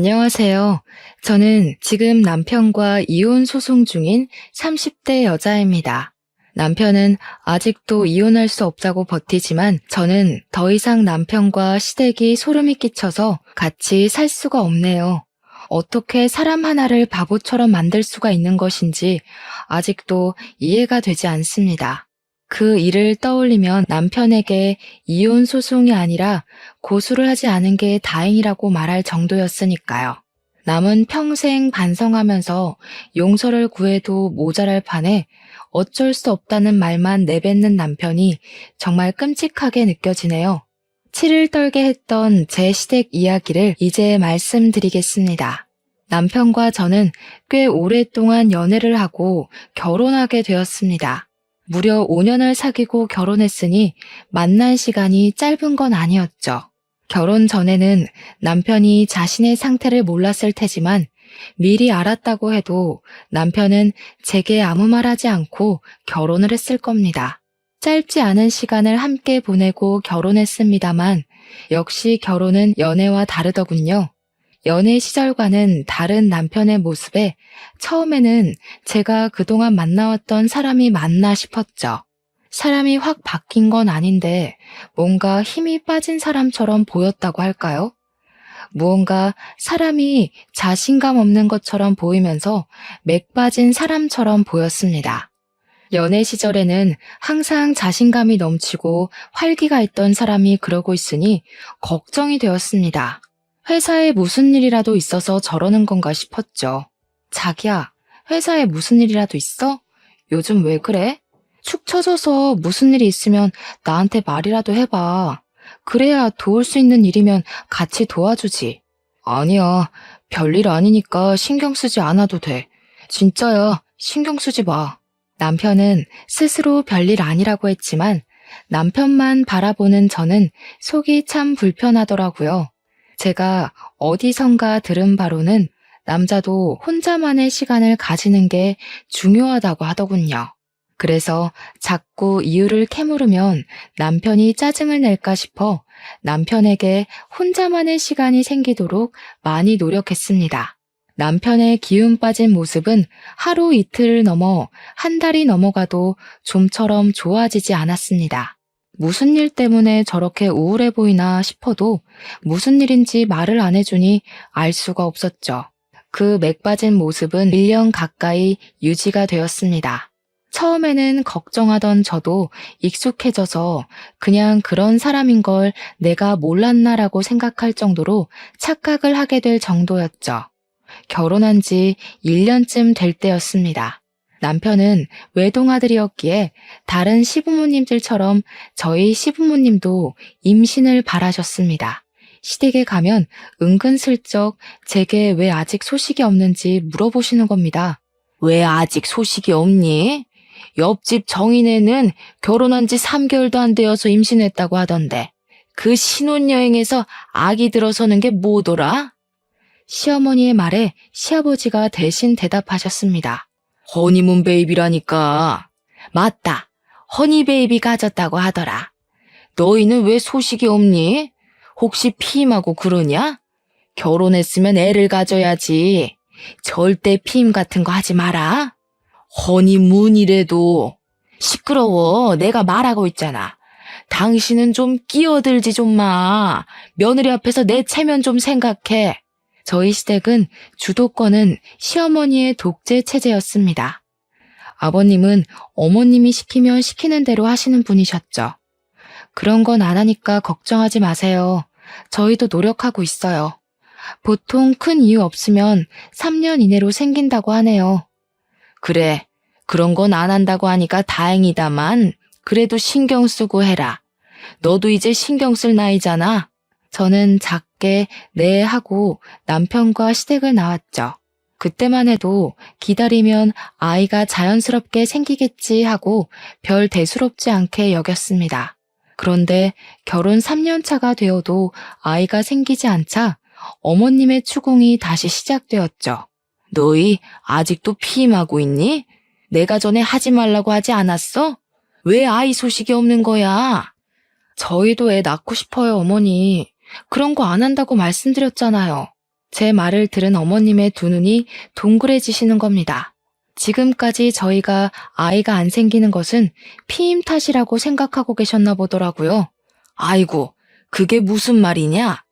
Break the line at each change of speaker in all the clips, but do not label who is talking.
안녕하세요. 저는 지금 남편과 이혼 소송 중인 30대 여자입니다. 남편은 아직도 이혼할 수 없다고 버티지만 저는 더 이상 남편과 시댁이 소름이 끼쳐서 같이 살 수가 없네요. 어떻게 사람 하나를 바보처럼 만들 수가 있는 것인지 아직도 이해가 되지 않습니다. 그 일을 떠올리면 남편에게 이혼 소송이 아니라 고소를 하지 않은 게 다행이라고 말할 정도였으니까요. 남은 평생 반성하면서 용서를 구해도 모자랄 판에 어쩔 수 없다는 말만 내뱉는 남편이 정말 끔찍하게 느껴지네요. 치를 떨게 했던 제 시댁 이야기를 이제 말씀드리겠습니다. 남편과 저는 꽤 오랫동안 연애를 하고 결혼하게 되었습니다. 무려 5년을 사귀고 결혼했으니 만난 시간이 짧은 건 아니었죠. 결혼 전에는 남편이 자신의 상태를 몰랐을 테지만 미리 알았다고 해도 남편은 제게 아무 말 하지 않고 결혼을 했을 겁니다. 짧지 않은 시간을 함께 보내고 결혼했습니다만 역시 결혼은 연애와 다르더군요. 연애 시절과는 다른 남편의 모습에 처음에는 제가 그동안 만나왔던 사람이 맞나 싶었죠. 사람이 확 바뀐 건 아닌데 뭔가 힘이 빠진 사람처럼 보였다고 할까요? 무언가 사람이 자신감 없는 것처럼 보이면서 맥 빠진 사람처럼 보였습니다. 연애 시절에는 항상 자신감이 넘치고 활기가 있던 사람이 그러고 있으니 걱정이 되었습니다. 회사에 무슨 일이라도 있어서 저러는 건가 싶었죠. 자기야, 회사에 무슨 일이라도 있어? 요즘 왜 그래? 축 처져서 무슨 일이 있으면 나한테 말이라도 해봐. 그래야 도울 수 있는 일이면 같이 도와주지. 아니야, 별일 아니니까 신경 쓰지 않아도 돼. 진짜야, 신경 쓰지 마. 남편은 스스로 별일 아니라고 했지만 남편만 바라보는 저는 속이 참 불편하더라고요. 제가 어디선가 들은 바로는 남자도 혼자만의 시간을 가지는 게 중요하다고 하더군요. 그래서 자꾸 이유를 캐물으면 남편이 짜증을 낼까 싶어 남편에게 혼자만의 시간이 생기도록 많이 노력했습니다. 남편의 기운 빠진 모습은 하루 이틀을 넘어 한 달이 넘어가도 좀처럼 좋아지지 않았습니다. 무슨 일 때문에 저렇게 우울해 보이나 싶어도 무슨 일인지 말을 안 해주니 알 수가 없었죠. 그 맥 빠진 모습은 1년 가까이 유지가 되었습니다. 처음에는 걱정하던 저도 익숙해져서 그냥 그런 사람인 걸 내가 몰랐나라고 생각할 정도로 착각을 하게 될 정도였죠. 결혼한 지 1년쯤 될 때였습니다. 남편은 외동아들이었기에 다른 시부모님들처럼 저희 시부모님도 임신을 바라셨습니다. 시댁에 가면 은근슬쩍 제게 왜 아직 소식이 없는지 물어보시는 겁니다. 왜 아직 소식이 없니? 옆집 정인애는 결혼한 지 3개월도 안 되어서 임신했다고 하던데 그 신혼여행에서 아기 들어서는 게 뭐더라? 시어머니의 말에 시아버지가 대신 대답하셨습니다. 허니문 베이비라니까. 맞다. 허니 베이비 가졌다고 하더라. 너희는 왜 소식이 없니? 혹시 피임하고 그러냐? 결혼했으면 애를 가져야지. 절대 피임 같은 거 하지 마라. 허니문이래도. 시끄러워. 내가 말하고 있잖아. 당신은 좀 끼어들지 좀 마. 며느리 앞에서 내 체면 좀 생각해. 저희 시댁은 주도권은 시어머니의 독재 체제였습니다. 아버님은 어머님이 시키면 시키는 대로 하시는 분이셨죠. 그런 건 안 하니까 걱정하지 마세요. 저희도 노력하고 있어요. 보통 큰 이유 없으면 3년 이내로 생긴다고 하네요. 그래, 그런 건 안 한다고 하니까 다행이다만 그래도 신경 쓰고 해라. 너도 이제 신경 쓸 나이잖아. 저는 작게 네 하고 남편과 시댁을 나왔죠. 그때만 해도 기다리면 아이가 자연스럽게 생기겠지 하고 별 대수롭지 않게 여겼습니다. 그런데 결혼 3년 차가 되어도 아이가 생기지 않자 어머님의 추궁이 다시 시작되었죠. 너희 아직도 피임하고 있니? 내가 전에 하지 말라고 하지 않았어? 왜 아이 소식이 없는 거야? 저희도 애 낳고 싶어요, 어머니. 그런 거 안 한다고 말씀드렸잖아요. 제 말을 들은 어머님의 두 눈이 동그래지시는 겁니다. 지금까지 저희가 아이가 안 생기는 것은 피임 탓이라고 생각하고 계셨나 보더라고요. 아이고, 그게 무슨 말이냐?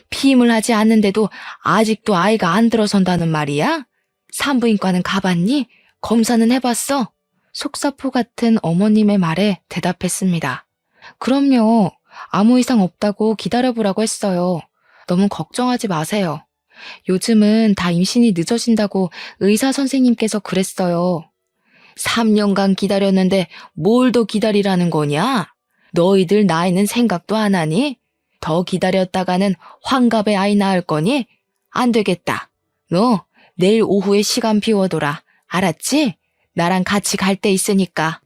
피임을 하지 않는데도 아직도 아이가 안 들어선다는 말이야? 산부인과는 가봤니? 검사는 해봤어? 속사포 같은 어머님의 말에 대답했습니다. 그럼요. 아무 이상 없다고 기다려보라고 했어요. 너무 걱정하지 마세요. 요즘은 다 임신이 늦어진다고 의사 선생님께서 그랬어요. 3년간 기다렸는데 뭘 더 기다리라는 거냐? 너희들 나이는 생각도 안 하니? 더 기다렸다가는 환갑에 아이 낳을 거니? 안 되겠다. 너 내일 오후에 시간 비워둬라. 알았지? 나랑 같이 갈 데 있으니까.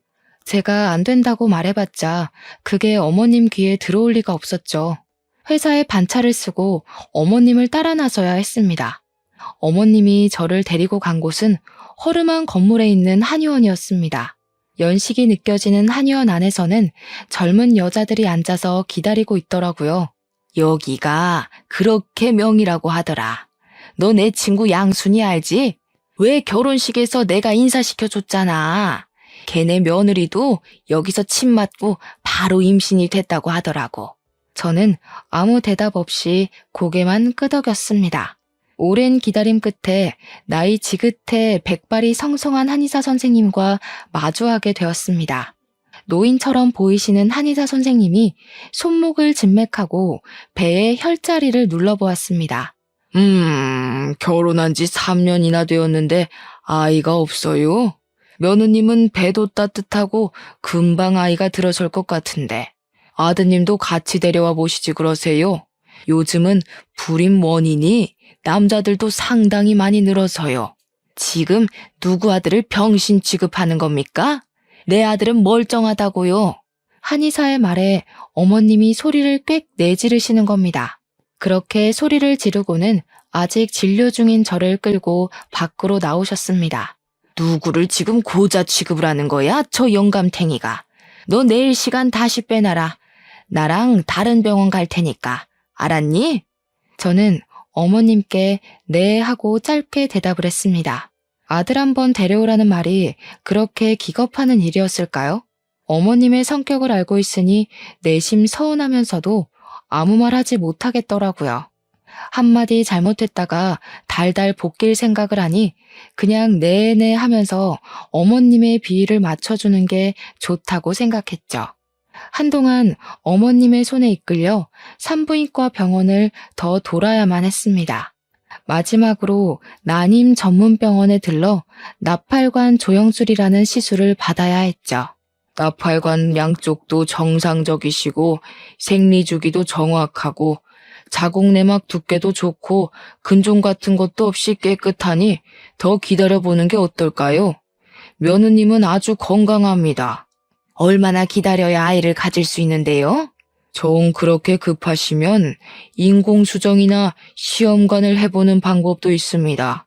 제가 안 된다고 말해봤자 그게 어머님 귀에 들어올 리가 없었죠. 회사에 반차를 쓰고 어머님을 따라 나서야 했습니다. 어머님이 저를 데리고 간 곳은 허름한 건물에 있는 한의원이었습니다. 연식이 느껴지는 한의원 안에서는 젊은 여자들이 앉아서 기다리고 있더라고요. 여기가 그렇게 명이라고 하더라. 너 내 친구 양순이 알지? 왜 결혼식에서 내가 인사시켜줬잖아. 걔네 며느리도 여기서 침 맞고 바로 임신이 됐다고 하더라고. 저는 아무 대답 없이 고개만 끄덕였습니다. 오랜 기다림 끝에 나이 지긋해 백발이 성성한 한의사 선생님과 마주하게 되었습니다. 노인처럼 보이시는 한의사 선생님이 손목을 진맥하고 배에 혈자리를 눌러보았습니다. 결혼한 지 3년이나 되었는데 아이가 없어요? 며느님은 배도 따뜻하고 금방 아이가 들어설 것 같은데 아드님도 같이 데려와 보시지 그러세요. 요즘은 불임 원인이 남자들도 상당히 많이 늘어서요. 지금 누구 아들을 병신 취급하는 겁니까? 내 아들은 멀쩡하다고요. 한의사의 말에 어머님이 소리를 꽥 내지르시는 겁니다. 그렇게 소리를 지르고는 아직 진료 중인 저를 끌고 밖으로 나오셨습니다. 누구를 지금 고자 취급을 하는 거야? 저 영감탱이가. 너 내일 시간 다시 빼놔라. 나랑 다른 병원 갈 테니까. 알았니? 저는 어머님께 네 하고 짧게 대답을 했습니다. 아들 한번 데려오라는 말이 그렇게 기겁하는 일이었을까요? 어머님의 성격을 알고 있으니 내심 서운하면서도 아무 말 하지 못하겠더라고요. 한마디 잘못했다가 달달 볶일 생각을 하니 그냥 네네 하면서 어머님의 비위를 맞춰주는 게 좋다고 생각했죠. 한동안 어머님의 손에 이끌려 산부인과 병원을 더 돌아야만 했습니다. 마지막으로 난임 전문병원에 들러 나팔관 조영술이라는 시술을 받아야 했죠. 나팔관 양쪽도 정상적이시고 생리주기도 정확하고 자궁내막 두께도 좋고 근종 같은 것도 없이 깨끗하니 더 기다려보는 게 어떨까요? 며느님은 아주 건강합니다. 얼마나 기다려야 아이를 가질 수 있는데요? 정 그렇게 급하시면 인공수정이나 시험관을 해보는 방법도 있습니다.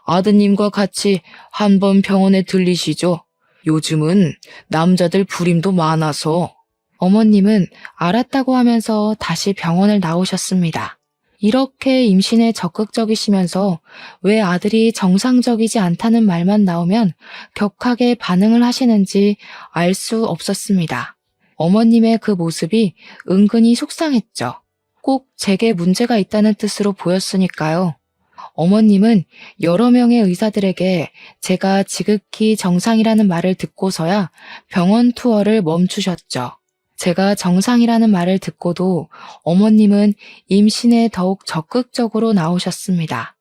아드님과 같이 한번 병원에 들리시죠. 요즘은 남자들 불임도 많아서. 어머님은 알았다고 하면서 다시 병원을 나오셨습니다. 이렇게 임신에 적극적이시면서 왜 아들이 정상적이지 않다는 말만 나오면 격하게 반응을 하시는지 알 수 없었습니다. 어머님의 그 모습이 은근히 속상했죠. 꼭 제게 문제가 있다는 뜻으로 보였으니까요. 어머님은 여러 명의 의사들에게 제가 지극히 정상이라는 말을 듣고서야 병원 투어를 멈추셨죠. 제가 정상이라는 말을 듣고도 어머님은 임신에 더욱 적극적으로 나오셨습니다.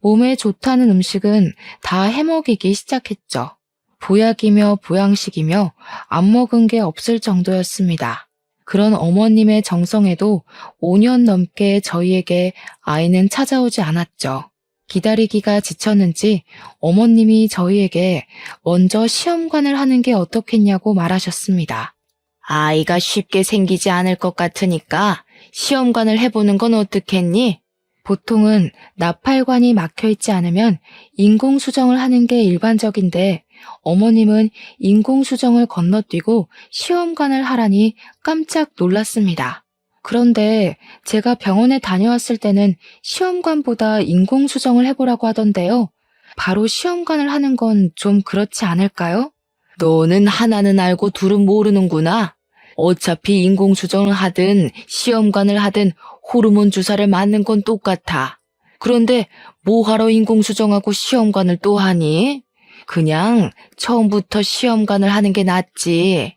몸에 좋다는 음식은 다 해먹이기 시작했죠. 보약이며 보양식이며 안 먹은 게 없을 정도였습니다. 그런 어머님의 정성에도 5년 넘게 저희에게 아이는 찾아오지 않았죠. 기다리기가 지쳤는지 어머님이 저희에게 먼저 시험관을 하는 게 어떻겠냐고 말하셨습니다. 아이가 쉽게 생기지 않을 것 같으니까 시험관을 해보는 건 어떻겠니? 보통은 나팔관이 막혀있지 않으면 인공수정을 하는 게 일반적인데 어머님은 인공수정을 건너뛰고 시험관을 하라니 깜짝 놀랐습니다. 그런데 제가 병원에 다녀왔을 때는 시험관보다 인공수정을 해보라고 하던데요. 바로 시험관을 하는 건 좀 그렇지 않을까요? 너는 하나는 알고 둘은 모르는구나. 어차피 인공수정을 하든 시험관을 하든 호르몬 주사를 맞는 건 똑같아. 그런데 뭐하러 인공수정하고 시험관을 또 하니? 그냥 처음부터 시험관을 하는 게 낫지.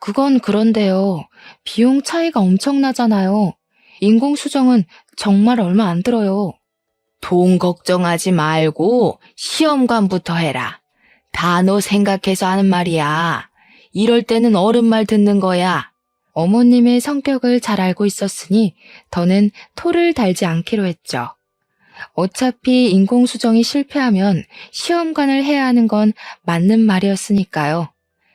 그건 그런데요. 비용 차이가 엄청나잖아요. 인공수정은 정말 얼마 안 들어요. 돈 걱정하지 말고 시험관부터 해라. 다 너 생각해서 하는 말이야. 이럴 때는 어른 말 듣는 거야. 어머님의 성격을 잘 알고 있었으니 더는 토를 달지 않기로 했죠. 어차피 인공수정이 실패하면 시험관을 해야 하는 건 맞는 말이었으니까요.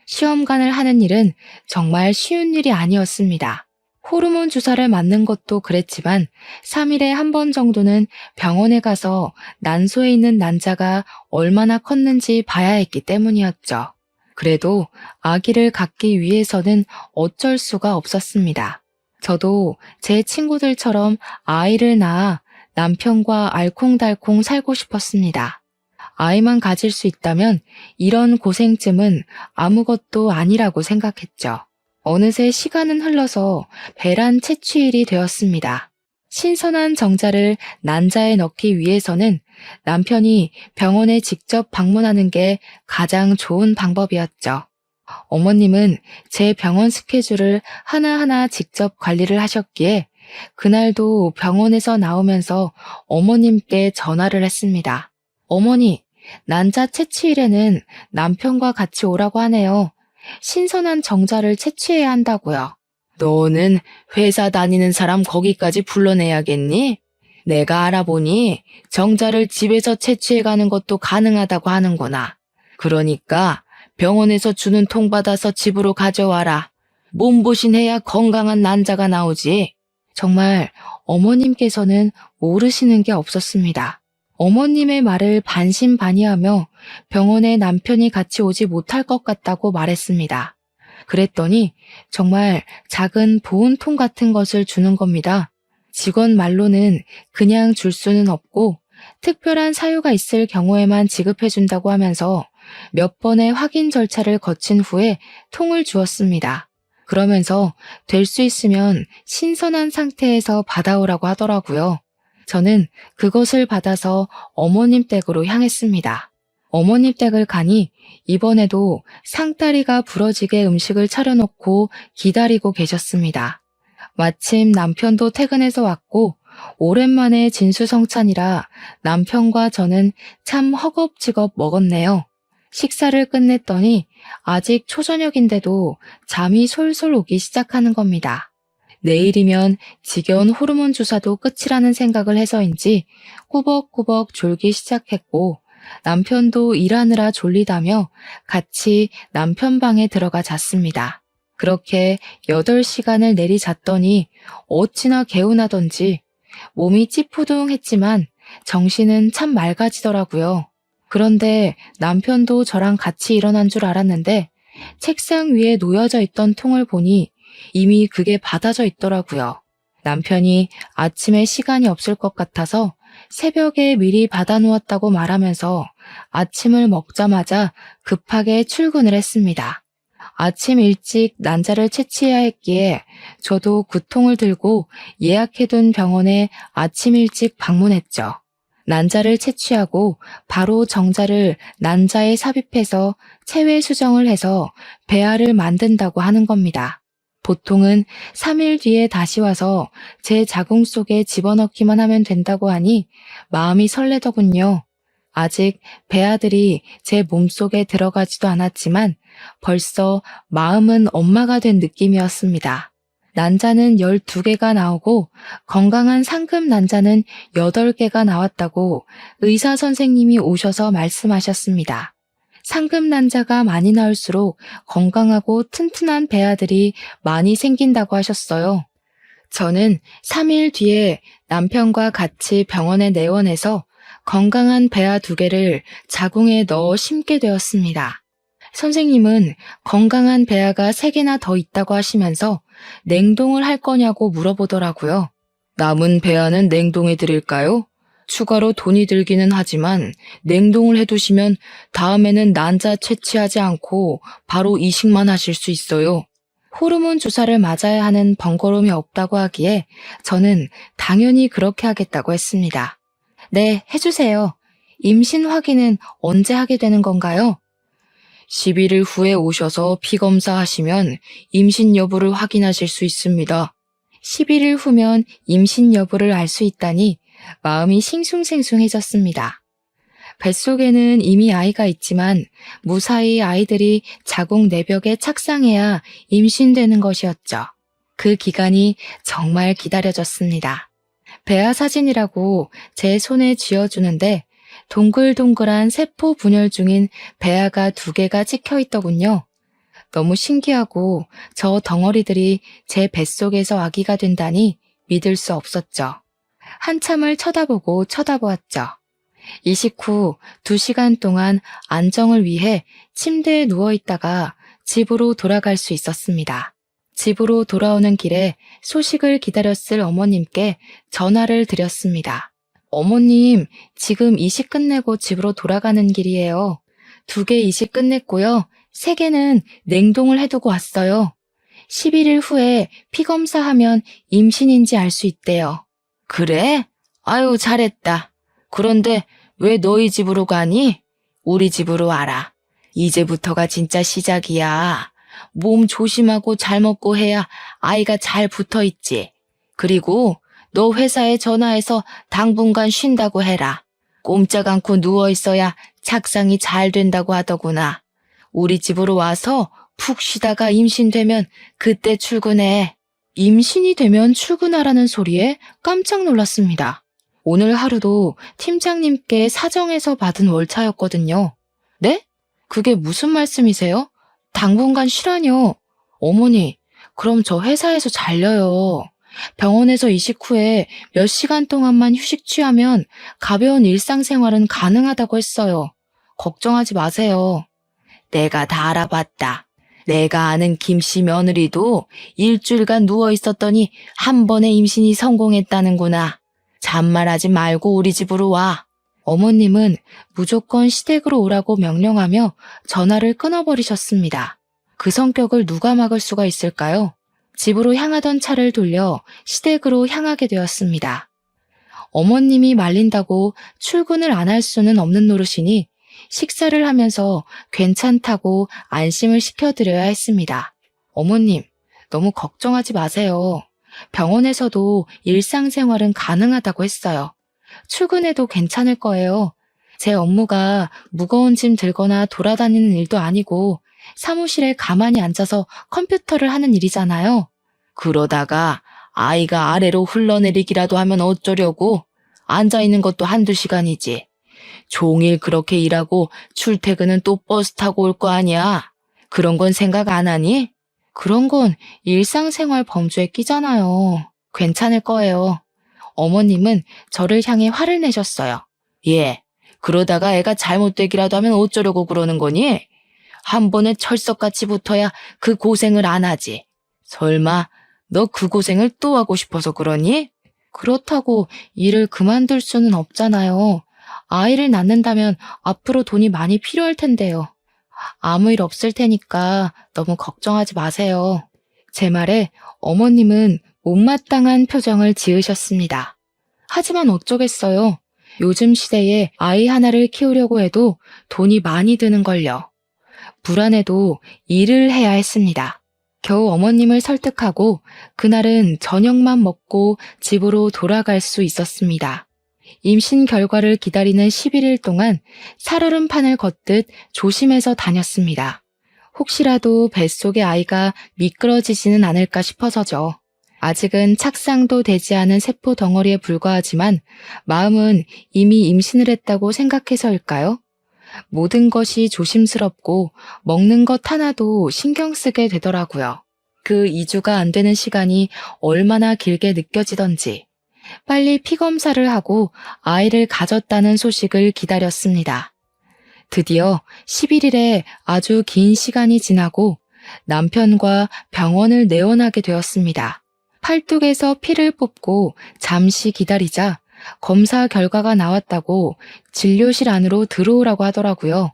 시험관을 하는 일은 정말 쉬운 일이 아니었습니다. 호르몬 주사를 맞는 것도 그랬지만 3일에 한 번 정도는 병원에 가서 난소에 있는 난자가 얼마나 컸는지 봐야 했기 때문이었죠. 그래도 아기를 갖기 위해서는 어쩔 수가 없었습니다. 저도 제 친구들처럼 아이를 낳아 남편과 알콩달콩 살고 싶었습니다. 아이만 가질 수 있다면 이런 고생쯤은 아무것도 아니라고 생각했죠. 어느새 시간은 흘러서 배란 채취일이 되었습니다. 신선한 정자를 난자에 넣기 위해서는 남편이 병원에 직접 방문하는 게 가장 좋은 방법이었죠. 어머님은 제 병원 스케줄을 하나하나 직접 관리를 하셨기에 그날도 병원에서 나오면서 어머님께 전화를 했습니다. 어머니, 난자 채취일에는 남편과 같이 오라고 하네요. 신선한 정자를 채취해야 한다고요. 너는 회사 다니는 사람 거기까지 불러내야겠니? 내가 알아보니 정자를 집에서 채취해가는 것도 가능하다고 하는구나. 그러니까 병원에서 주는 통 받아서 집으로 가져와라. 몸보신해야 건강한 난자가 나오지. 정말 어머님께서는 모르시는 게 없었습니다. 어머님의 말을 반신반의하며 병원에 남편이 같이 오지 못할 것 같다고 말했습니다. 그랬더니 정말 작은 보온통 같은 것을 주는 겁니다. 직원 말로는 그냥 줄 수는 없고 특별한 사유가 있을 경우에만 지급해준다고 하면서 몇 번의 확인 절차를 거친 후에 통을 주었습니다. 그러면서 될 수 있으면 신선한 상태에서 받아오라고 하더라고요. 저는 그것을 받아서 어머님 댁으로 향했습니다. 어머님 댁을 가니 이번에도 상다리가 부러지게 음식을 차려놓고 기다리고 계셨습니다. 마침 남편도 퇴근해서 왔고 오랜만에 진수성찬이라 남편과 저는 참 허겁지겁 먹었네요. 식사를 끝냈더니 아직 초저녁인데도 잠이 솔솔 오기 시작하는 겁니다. 내일이면 지겨운 호르몬 주사도 끝이라는 생각을 해서인지 꾸벅꾸벅 졸기 시작했고 남편도 일하느라 졸리다며 같이 남편 방에 들어가 잤습니다. 그렇게 8시간을 내리 잤더니 어찌나 개운하던지 몸이 찌푸둥했지만 정신은 참 맑아지더라고요. 그런데 남편도 저랑 같이 일어난 줄 알았는데 책상 위에 놓여져 있던 통을 보니 이미 그게 받아져 있더라고요. 남편이 아침에 시간이 없을 것 같아서 새벽에 미리 받아놓았다고 말하면서 아침을 먹자마자 급하게 출근을 했습니다. 아침 일찍 난자를 채취해야 했기에 저도 그 통을 들고 예약해둔 병원에 아침 일찍 방문했죠. 난자를 채취하고 바로 정자를 난자에 삽입해서 체외 수정을 해서 배아를 만든다고 하는 겁니다. 보통은 3일 뒤에 다시 와서 제 자궁 속에 집어넣기만 하면 된다고 하니 마음이 설레더군요. 아직 배아들이 제 몸속에 들어가지도 않았지만 벌써 마음은 엄마가 된 느낌이었습니다. 난자는 12개가 나오고 건강한 상급 난자는 8개가 나왔다고 의사 선생님이 오셔서 말씀하셨습니다. 상급 난자가 많이 나올수록 건강하고 튼튼한 배아들이 많이 생긴다고 하셨어요. 저는 3일 뒤에 남편과 같이 병원에 내원해서 건강한 배아 2개를 자궁에 넣어 심게 되었습니다. 선생님은 건강한 배아가 3개나 더 있다고 하시면서 냉동을 할 거냐고 물어보더라고요. 남은 배아는 냉동해 드릴까요? 추가로 돈이 들기는 하지만 냉동을 해두시면 다음에는 난자 채취하지 않고 바로 이식만 하실 수 있어요. 호르몬 주사를 맞아야 하는 번거로움이 없다고 하기에 저는 당연히 그렇게 하겠다고 했습니다. 네, 해주세요. 임신 확인은 언제 하게 되는 건가요? 11일 후에 오셔서 피검사 하시면 임신 여부를 확인하실 수 있습니다. 11일 후면 임신 여부를 알 수 있다니 마음이 싱숭생숭해졌습니다. 뱃속에는 이미 아이가 있지만 무사히 아이들이 자궁 내벽에 착상해야 임신되는 것이었죠. 그 기간이 정말 기다려졌습니다. 배아 사진이라고 제 손에 쥐어주는데 동글동글한 세포 분열 중인 배아가 2개가 찍혀 있더군요. 너무 신기하고 저 덩어리들이 제 뱃속에서 아기가 된다니 믿을 수 없었죠. 한참을 쳐다보았죠. 이식 후 2시간 동안 안정을 위해 침대에 누워있다가 집으로 돌아갈 수 있었습니다. 집으로 돌아오는 길에 소식을 기다렸을 어머님께 전화를 드렸습니다. 어머님, 지금 이식 끝내고 집으로 돌아가는 길이에요. 2개 이식 끝냈고요. 3개는 냉동을 해두고 왔어요. 11일 후에 피검사하면 임신인지 알 수 있대요. 그래? 아유, 잘했다. 그런데 왜 너희 집으로 가니? 우리 집으로 와라. 이제부터가 진짜 시작이야. 몸 조심하고 잘 먹고 해야 아이가 잘 붙어 있지. 그리고 너 회사에 전화해서 당분간 쉰다고 해라. 꼼짝 않고 누워 있어야 착상이 잘 된다고 하더구나. 우리 집으로 와서 푹 쉬다가 임신되면 그때 출근해. 임신이 되면 출근하라는 소리에 깜짝 놀랐습니다. 오늘 하루도 팀장님께 사정해서 받은 월차였거든요. 네? 그게 무슨 말씀이세요? 당분간 쉬라뇨. 어머니, 그럼 저 회사에서 잘려요. 병원에서 이식 후에 몇 시간 동안만 휴식 취하면 가벼운 일상생활은 가능하다고 했어요. 걱정하지 마세요. 내가 다 알아봤다. 내가 아는 김씨 며느리도 일주일간 누워 있었더니 한 번에 임신이 성공했다는구나. 잔말하지 말고 우리 집으로 와. 어머님은 무조건 시댁으로 오라고 명령하며 전화를 끊어버리셨습니다. 그 성격을 누가 막을 수가 있을까요? 집으로 향하던 차를 돌려 시댁으로 향하게 되었습니다. 어머님이 말린다고 출근을 안 할 수는 없는 노릇이니 식사를 하면서 괜찮다고 안심을 시켜드려야 했습니다. 어머님, 너무 걱정하지 마세요. 병원에서도 일상생활은 가능하다고 했어요. 출근해도 괜찮을 거예요. 제 업무가 무거운 짐 들거나 돌아다니는 일도 아니고 사무실에 가만히 앉아서 컴퓨터를 하는 일이잖아요. 그러다가 아이가 아래로 흘러내리기라도 하면 어쩌려고? 앉아있는 것도 1~2시간이지. 종일 그렇게 일하고 출퇴근은 또 버스 타고 올 거 아니야. 그런 건 생각 안 하니? 그런 건 일상생활 범주에 끼잖아요. 괜찮을 거예요. 어머님은 저를 향해 화를 내셨어요. 예, 그러다가 애가 잘못되기라도 하면 어쩌려고 그러는 거니? 한 번에 철석같이 붙어야 그 고생을 안 하지. 설마 너 그 고생을 또 하고 싶어서 그러니? 그렇다고 일을 그만둘 수는 없잖아요. 아이를 낳는다면 앞으로 돈이 많이 필요할 텐데요. 아무 일 없을 테니까 너무 걱정하지 마세요. 제 말에 어머님은 못마땅한 표정을 지으셨습니다. 하지만 어쩌겠어요. 요즘 시대에 아이 하나를 키우려고 해도 돈이 많이 드는걸요. 불안해도 일을 해야 했습니다. 겨우 어머님을 설득하고 그날은 저녁만 먹고 집으로 돌아갈 수 있었습니다. 임신 결과를 기다리는 11일 동안 살얼음판을 걷듯 조심해서 다녔습니다. 혹시라도 뱃속의 아이가 미끄러지지는 않을까 싶어서죠. 아직은 착상도 되지 않은 세포 덩어리에 불과하지만 마음은 이미 임신을 했다고 생각해서일까요? 모든 것이 조심스럽고 먹는 것 하나도 신경 쓰게 되더라고요. 그 2주가 안 되는 시간이 얼마나 길게 느껴지던지 빨리 피검사를 하고 아이를 가졌다는 소식을 기다렸습니다. 드디어 11일에 아주 긴 시간이 지나고 남편과 병원을 내원하게 되었습니다. 팔뚝에서 피를 뽑고 잠시 기다리자 검사 결과가 나왔다고 진료실 안으로 들어오라고 하더라고요.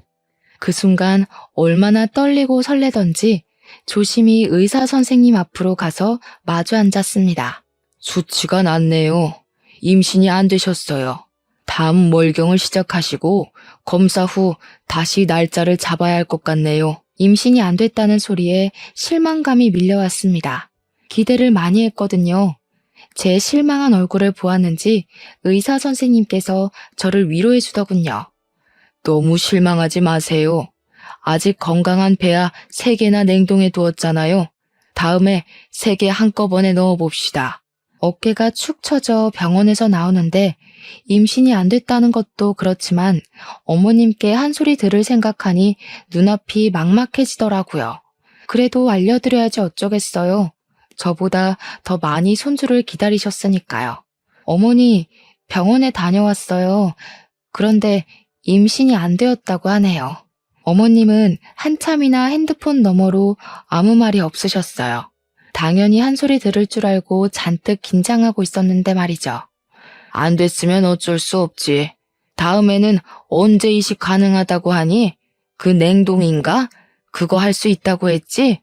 그 순간 얼마나 떨리고 설레던지 조심히 의사 선생님 앞으로 가서 마주 앉았습니다. 수치가 낮네요. 임신이 안 되셨어요. 다음 월경을 시작하시고 검사 후 다시 날짜를 잡아야 할 것 같네요. 임신이 안 됐다는 소리에 실망감이 밀려왔습니다. 기대를 많이 했거든요. 제 실망한 얼굴을 보았는지 의사 선생님께서 저를 위로해 주더군요. 너무 실망하지 마세요. 아직 건강한 배아 3개나 냉동해 두었잖아요. 다음에 3개 한꺼번에 넣어봅시다. 어깨가 축 처져 병원에서 나오는데 임신이 안 됐다는 것도 그렇지만 어머님께 한 소리 들을 생각하니 눈앞이 막막해지더라고요. 그래도 알려드려야지 어쩌겠어요. 저보다 더 많이 손주를 기다리셨으니까요. 어머니, 병원에 다녀왔어요. 그런데 임신이 안 되었다고 하네요. 어머님은 한참이나 핸드폰 너머로 아무 말이 없으셨어요. 당연히 한 소리 들을 줄 알고 잔뜩 긴장하고 있었는데 말이죠. 안 됐으면 어쩔 수 없지. 다음에는 언제 이식 가능하다고 하니? 그 냉동인가? 그거 할 수 있다고 했지?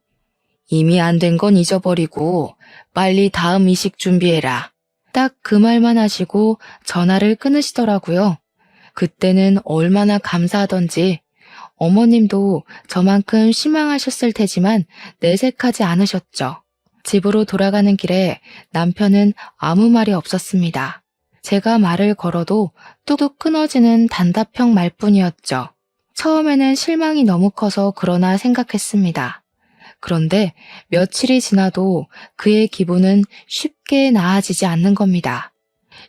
이미 안 된 건 잊어버리고 빨리 다음 이식 준비해라. 딱 그 말만 하시고 전화를 끊으시더라고요. 그때는 얼마나 감사하던지 어머님도 저만큼 실망하셨을 테지만 내색하지 않으셨죠. 집으로 돌아가는 길에 남편은 아무 말이 없었습니다. 제가 말을 걸어도 뚝뚝 끊어지는 단답형 말뿐이었죠. 처음에는 실망이 너무 커서 그러나 생각했습니다. 그런데 며칠이 지나도 그의 기분은 쉽게 나아지지 않는 겁니다.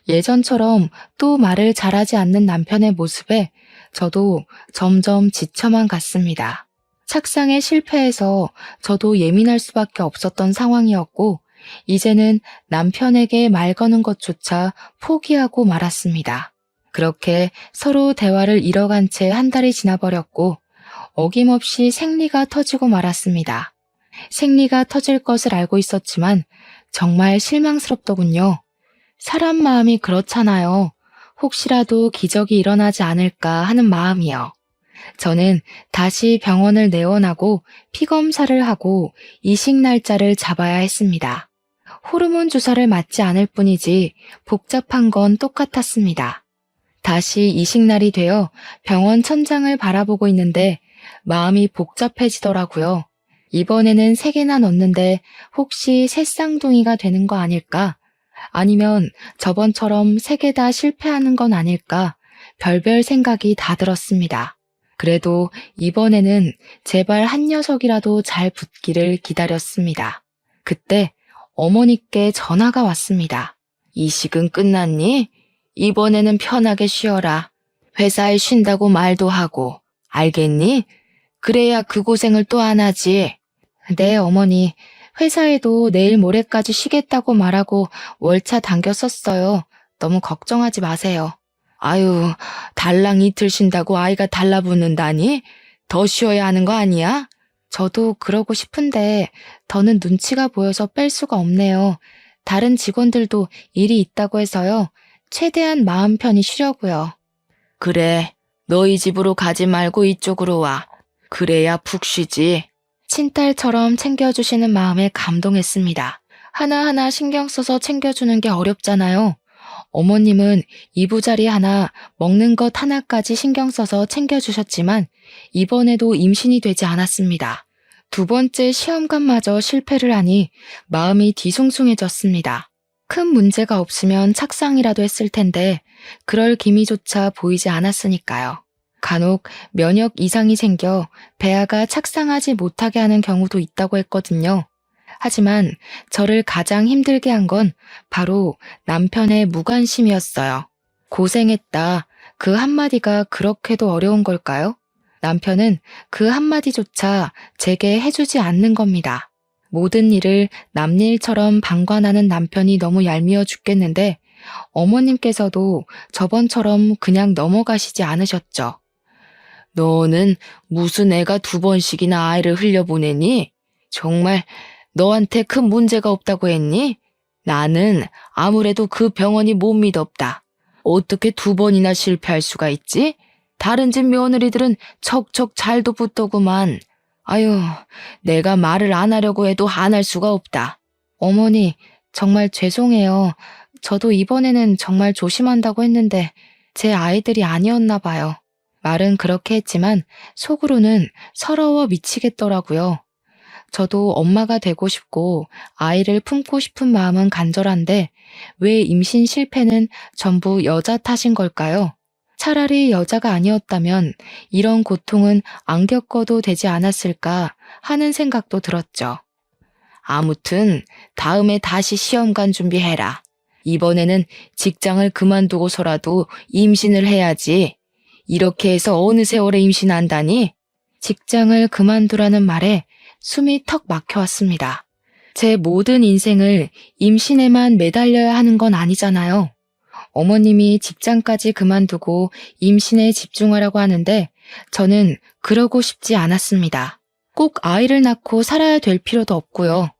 예전처럼 또 말을 잘하지 않는 남편의 모습에 저도 점점 지쳐만 갔습니다. 착상에 실패해서 저도 예민할 수밖에 없었던 상황이었고 이제는 남편에게 말 거는 것조차 포기하고 말았습니다. 그렇게 서로 대화를 잃어간 채 한 달이 지나버렸고 어김없이 생리가 터지고 말았습니다. 생리가 터질 것을 알고 있었지만 정말 실망스럽더군요. 사람 마음이 그렇잖아요. 혹시라도 기적이 일어나지 않을까 하는 마음이요. 저는 다시 병원을 내원하고 피검사를 하고 이식 날짜를 잡아야 했습니다. 호르몬 주사를 맞지 않을 뿐이지 복잡한 건 똑같았습니다. 다시 이식날이 되어 병원 천장을 바라보고 있는데 마음이 복잡해지더라고요. 이번에는 3개나 넣는데 혹시 새쌍둥이가 되는 거 아닐까? 아니면 저번처럼 3개 다 실패하는 건 아닐까? 별별 생각이 다 들었습니다. 그래도 이번에는 제발 한 녀석이라도 잘 붙기를 기다렸습니다. 그때 어머니께 전화가 왔습니다. 이식은 끝났니? 이번에는 편하게 쉬어라. 회사에 쉰다고 말도 하고. 알겠니? 그래야 그 고생을 또 안 하지. 네, 어머니. 회사에도 내일 모레까지 쉬겠다고 말하고 월차 당겼었어요. 너무 걱정하지 마세요. 아유, 달랑 이틀 쉰다고 아이가 달라붙는다니? 더 쉬어야 하는 거 아니야? 저도 그러고 싶은데 더는 눈치가 보여서 뺄 수가 없네요. 다른 직원들도 일이 있다고 해서요. 최대한 마음 편히 쉬려고요. 그래, 너희 집으로 가지 말고 이쪽으로 와. 그래야 푹 쉬지. 친딸처럼 챙겨주시는 마음에 감동했습니다. 하나하나 신경 써서 챙겨주는 게 어렵잖아요. 어머님은 이부자리 하나, 먹는 것 하나까지 신경 써서 챙겨주셨지만 이번에도 임신이 되지 않았습니다. 2번째 시험관마저 실패를 하니 마음이 뒤숭숭해졌습니다. 큰 문제가 없으면 착상이라도 했을 텐데 그럴 기미조차 보이지 않았으니까요. 간혹 면역 이상이 생겨 배아가 착상하지 못하게 하는 경우도 있다고 했거든요. 하지만 저를 가장 힘들게 한 건 바로 남편의 무관심이었어요. 고생했다. 그 한마디가 그렇게도 어려운 걸까요? 남편은 그 한마디조차 제게 해주지 않는 겁니다. 모든 일을 남일처럼 방관하는 남편이 너무 얄미워 죽겠는데 어머님께서도 저번처럼 그냥 넘어가시지 않으셨죠. 너는 무슨 애가 2번씩이나 아이를 흘려보내니? 정말 너한테 큰 문제가 없다고 했니? 나는 아무래도 그 병원이 못 믿었다. 어떻게 2번이나 실패할 수가 있지? 다른 집 며느리들은 척척 잘도 붙더구만. 아유, 내가 말을 안 하려고 해도 안 할 수가 없다. 어머니, 정말 죄송해요. 저도 이번에는 정말 조심한다고 했는데 제 아이들이 아니었나 봐요. 말은 그렇게 했지만 속으로는 서러워 미치겠더라고요. 저도 엄마가 되고 싶고 아이를 품고 싶은 마음은 간절한데 왜 임신 실패는 전부 여자 탓인 걸까요? 차라리 여자가 아니었다면 이런 고통은 안 겪어도 되지 않았을까 하는 생각도 들었죠. 아무튼 다음에 다시 시험관 준비해라. 이번에는 직장을 그만두고서라도 임신을 해야지. 이렇게 해서 어느 세월에 임신한다니? 직장을 그만두라는 말에 숨이 턱 막혀왔습니다. 제 모든 인생을 임신에만 매달려야 하는 건 아니잖아요. 어머님이 직장까지 그만두고 임신에 집중하라고 하는데 저는 그러고 싶지 않았습니다. 꼭 아이를 낳고 살아야 될 필요도 없고요.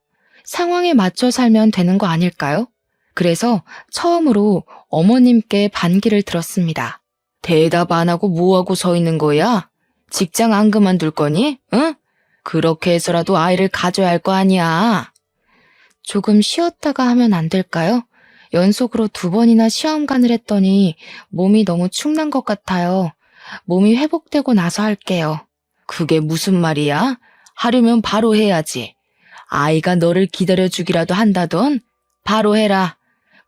상황에 맞춰 살면 되는 거 아닐까요? 그래서 처음으로 어머님께 반기를 들었습니다. 대답 안 하고 뭐하고 서 있는 거야? 직장 안 그만둘 거니? 응? 그렇게 해서라도 아이를 가져야 할 거 아니야. 조금 쉬었다가 하면 안 될까요? 연속으로 2번이나 시험관을 했더니 몸이 너무 축난 것 같아요. 몸이 회복되고 나서 할게요. 그게 무슨 말이야? 하려면 바로 해야지. 아이가 너를 기다려주기라도 한다던? 바로 해라.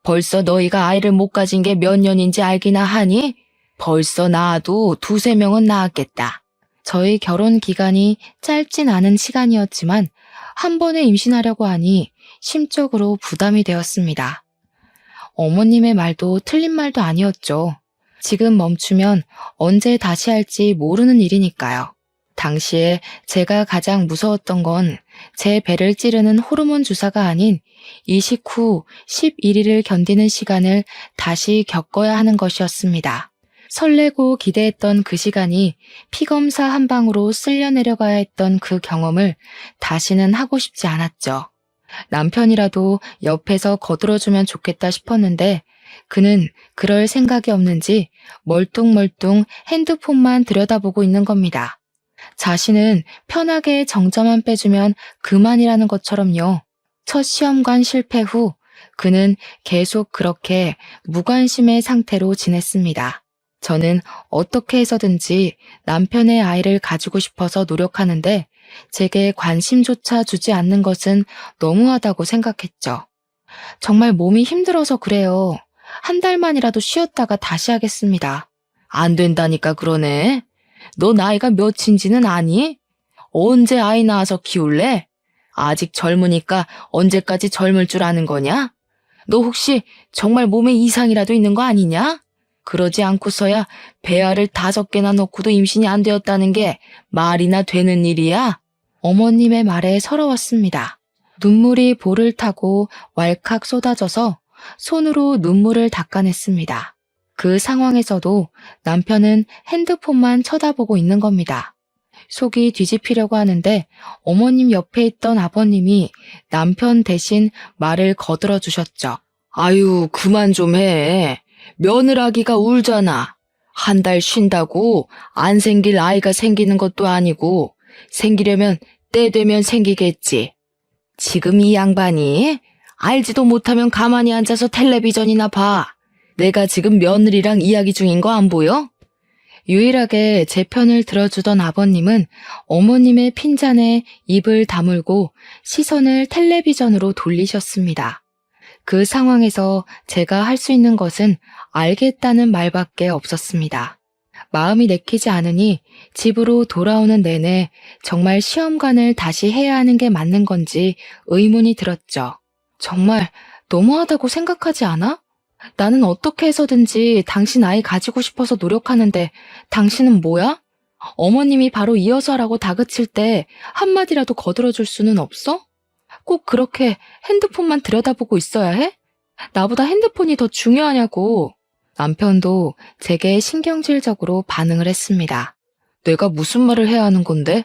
벌써 너희가 아이를 못 가진 게 몇 년인지 알기나 하니? 벌써 낳아도 2-3명은 낳았겠다. 저희 결혼 기간이 짧진 않은 시간이었지만 한 번에 임신하려고 하니 심적으로 부담이 되었습니다. 어머님의 말도 틀린 말도 아니었죠. 지금 멈추면 언제 다시 할지 모르는 일이니까요. 당시에 제가 가장 무서웠던 건 제 배를 찌르는 호르몬 주사가 아닌 이식 후 11일을 견디는 시간을 다시 겪어야 하는 것이었습니다. 설레고 기대했던 그 시간이 피검사 한 방으로 쓸려 내려가야 했던 그 경험을 다시는 하고 싶지 않았죠. 남편이라도 옆에서 거들어주면 좋겠다 싶었는데 그는 그럴 생각이 없는지 멀뚱멀뚱 핸드폰만 들여다보고 있는 겁니다. 자신은 편하게 정자만 빼주면 그만이라는 것처럼요. 첫 시험관 실패 후 그는 계속 그렇게 무관심의 상태로 지냈습니다. 저는 어떻게 해서든지 남편의 아이를 가지고 싶어서 노력하는데 제게 관심조차 주지 않는 것은 너무하다고 생각했죠. 정말 몸이 힘들어서 그래요. 한 달만이라도 쉬었다가 다시 하겠습니다. 안 된다니까 그러네. 너 나이가 몇인지는 아니? 언제 아이 낳아서 키울래? 아직 젊으니까 언제까지 젊을 줄 아는 거냐? 너 혹시 정말 몸에 이상이라도 있는 거 아니냐? 그러지 않고서야 배알을 5개나 넣고도 임신이 안 되었다는 게 말이나 되는 일이야? 어머님의 말에 서러웠습니다. 눈물이 볼을 타고 왈칵 쏟아져서 손으로 눈물을 닦아냈습니다. 그 상황에서도 남편은 핸드폰만 쳐다보고 있는 겁니다. 속이 뒤집히려고 하는데 어머님 옆에 있던 아버님이 남편 대신 말을 거들어 주셨죠. 아유, 그만 좀 해. 며느라기가 울잖아. 한 달 쉰다고 안 생길 아이가 생기는 것도 아니고 생기려면 때 되면 생기겠지. 지금 이 양반이 알지도 못하면 가만히 앉아서 텔레비전이나 봐. 내가 지금 며느리랑 이야기 중인 거 안 보여? 유일하게 제 편을 들어주던 아버님은 어머님의 핀잔에 입을 다물고 시선을 텔레비전으로 돌리셨습니다. 그 상황에서 제가 할 수 있는 것은 알겠다는 말밖에 없었습니다. 마음이 내키지 않으니 집으로 돌아오는 내내 정말 시험관을 다시 해야 하는 게 맞는 건지 의문이 들었죠. 정말 너무하다고 생각하지 않아? 나는 어떻게 해서든지 당신 아이 가지고 싶어서 노력하는데 당신은 뭐야? 어머님이 바로 이어서 하라고 다그칠 때 한마디라도 거들어줄 수는 없어? 꼭 그렇게 핸드폰만 들여다보고 있어야 해? 나보다 핸드폰이 더 중요하냐고. 남편도 제게 신경질적으로 반응을 했습니다. 내가 무슨 말을 해야 하는 건데?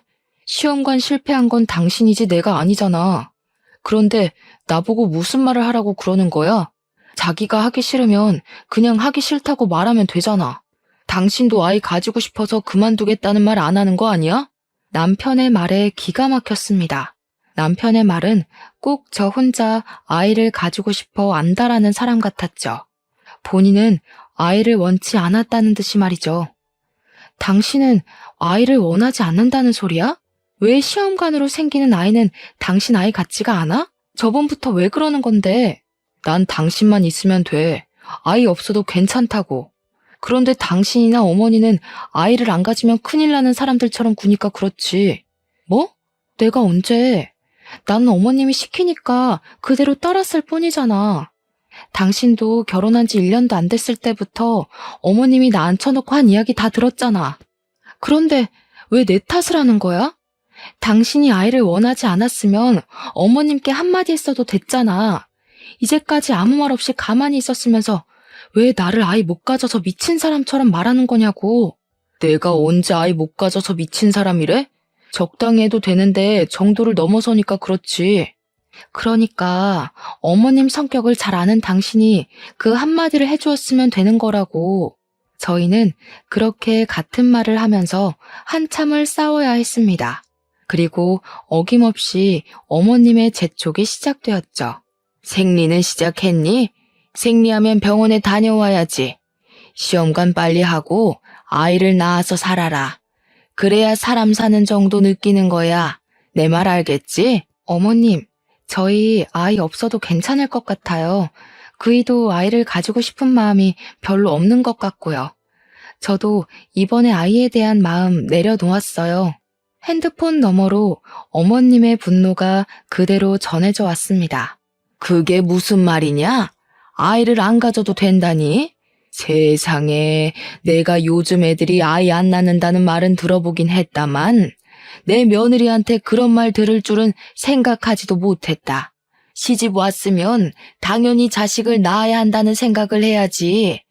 시험관 실패한 건 당신이지 내가 아니잖아. 그런데 나보고 무슨 말을 하라고 그러는 거야? 자기가 하기 싫으면 그냥 하기 싫다고 말하면 되잖아. 당신도 아이 가지고 싶어서 그만두겠다는 말 안 하는 거 아니야? 남편의 말에 기가 막혔습니다. 남편의 말은 꼭 저 혼자 아이를 가지고 싶어 안다라는 사람 같았죠. 본인은 아이를 원치 않았다는 듯이 말이죠. 당신은 아이를 원하지 않는다는 소리야? 왜 시험관으로 생기는 아이는 당신 아이 같지가 않아? 저번부터 왜 그러는 건데? 난 당신만 있으면 돼. 아이 없어도 괜찮다고. 그런데 당신이나 어머니는 아이를 안 가지면 큰일 나는 사람들처럼 구니까 그렇지. 뭐? 내가 언제? 나는 어머님이 시키니까 그대로 따랐을 뿐이잖아. 당신도 결혼한 지 1년도 안 됐을 때부터 어머님이 나 앉혀놓고 한 이야기 다 들었잖아. 그런데 왜 내 탓을 하는 거야? 당신이 아이를 원하지 않았으면 어머님께 한마디 했어도 됐잖아. 이제까지 아무 말 없이 가만히 있었으면서 왜 나를 아이 못 가져서 미친 사람처럼 말하는 거냐고. 내가 언제 아이 못 가져서 미친 사람이래? 적당히 해도 되는데 정도를 넘어서니까 그렇지. 그러니까 어머님 성격을 잘 아는 당신이 그 한마디를 해주었으면 되는 거라고. 저희는 그렇게 같은 말을 하면서 한참을 싸워야 했습니다. 그리고 어김없이 어머님의 재촉이 시작되었죠. 생리는 시작했니? 생리하면 병원에 다녀와야지. 시험관 빨리 하고 아이를 낳아서 살아라. 그래야 사람 사는 정도 느끼는 거야. 내 말 알겠지? 어머님, 저희 아이 없어도 괜찮을 것 같아요. 그이도 아이를 가지고 싶은 마음이 별로 없는 것 같고요. 저도 이번에 아이에 대한 마음 내려놓았어요. 핸드폰 너머로 어머님의 분노가 그대로 전해져 왔습니다. 그게 무슨 말이냐? 아이를 안 가져도 된다니? 세상에, 내가 요즘 애들이 아이 안 낳는다는 말은 들어보긴 했다만 내 며느리한테 그런 말 들을 줄은 생각하지도 못했다. 시집 왔으면 당연히 자식을 낳아야 한다는 생각을 해야지.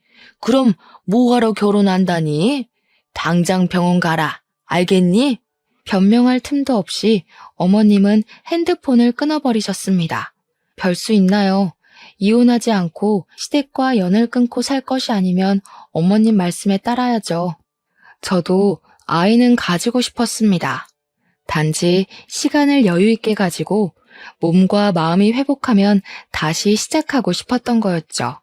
그럼 뭐하러 결혼한다니? 당장 병원 가라. 알겠니? 변명할 틈도 없이 어머님은 핸드폰을 끊어버리셨습니다. 별 수 있나요? 이혼하지 않고 시댁과 연을 끊고 살 것이 아니면 어머님 말씀에 따라야죠. 저도 아이는 가지고 싶었습니다. 단지 시간을 여유 있게 가지고 몸과 마음이 회복하면 다시 시작하고 싶었던 거였죠.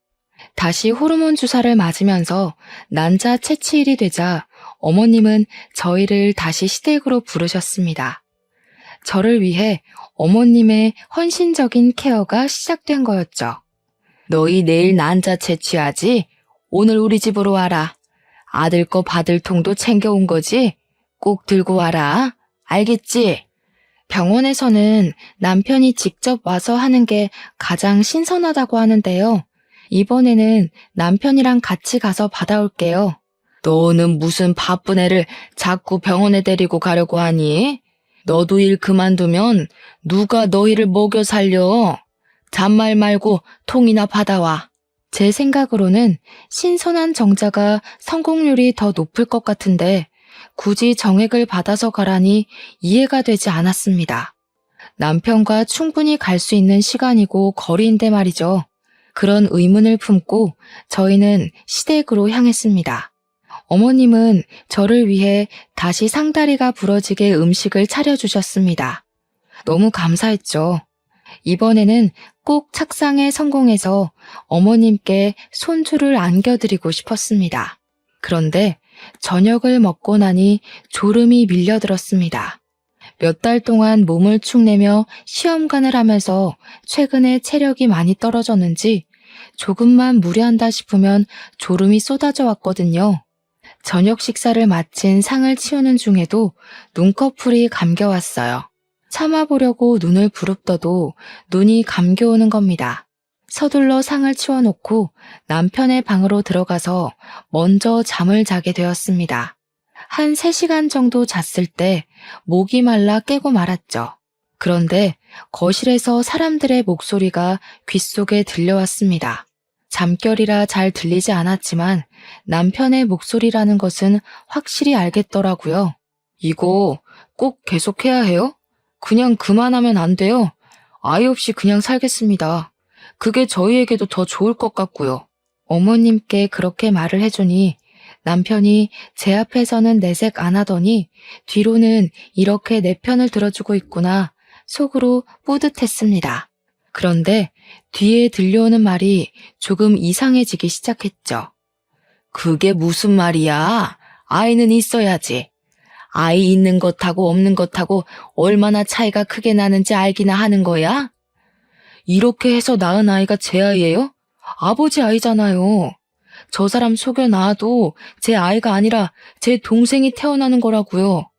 다시 호르몬 주사를 맞으면서 난자 채취일이 되자 어머님은 저희를 다시 시댁으로 부르셨습니다. 저를 위해 어머님의 헌신적인 케어가 시작된 거였죠. 너희 내일 난자 채취하지? 오늘 우리 집으로 와라. 아들 거 받을 통도 챙겨온 거지? 꼭 들고 와라. 알겠지? 병원에서는 남편이 직접 와서 하는 게 가장 신선하다고 하는데요. 이번에는 남편이랑 같이 가서 받아올게요. 너는 무슨 바쁜 애를 자꾸 병원에 데리고 가려고 하니? 너도 일 그만두면 누가 너희를 먹여 살려? 잔말 말고 통이나 받아와. 제 생각으로는 신선한 정자가 성공률이 더 높을 것 같은데 굳이 정액을 받아서 가라니 이해가 되지 않았습니다. 남편과 충분히 갈 수 있는 시간이고 거리인데 말이죠. 그런 의문을 품고 저희는 시댁으로 향했습니다. 어머님은 저를 위해 다시 상다리가 부러지게 음식을 차려주셨습니다. 너무 감사했죠. 이번에는 꼭 착상에 성공해서 어머님께 손주를 안겨드리고 싶었습니다. 그런데 저녁을 먹고 나니 졸음이 밀려들었습니다. 몇 달 동안 몸을 축내며 시험관을 하면서 최근에 체력이 많이 떨어졌는지 조금만 무리한다 싶으면 졸음이 쏟아져 왔거든요. 저녁 식사를 마친 상을 치우는 중에도 눈꺼풀이 감겨왔어요. 참아보려고 눈을 부릅떠도 눈이 감겨오는 겁니다. 서둘러 상을 치워놓고 남편의 방으로 들어가서 먼저 잠을 자게 되었습니다. 한 3시간 정도 잤을 때 목이 말라 깨고 말았죠. 그런데 거실에서 사람들의 목소리가 귓속에 들려왔습니다. 잠결이라 잘 들리지 않았지만 남편의 목소리라는 것은 확실히 알겠더라고요. 이거 꼭 계속해야 해요? 그냥 그만하면 안 돼요? 아이 없이 그냥 살겠습니다. 그게 저희에게도 더 좋을 것 같고요. 어머님께 그렇게 말을 해주니 남편이 제 앞에서는 내색 안 하더니 뒤로는 이렇게 내 편을 들어주고 있구나 속으로 뿌듯했습니다. 그런데 뒤에 들려오는 말이 조금 이상해지기 시작했죠. 그게 무슨 말이야? 아이는 있어야지. 아이 있는 것하고 없는 것하고 얼마나 차이가 크게 나는지 알기나 하는 거야? 이렇게 해서 낳은 아이가 제 아이예요? 아버지 아이잖아요. 저 사람 속여 낳아도 제 아이가 아니라 제 동생이 태어나는 거라고요.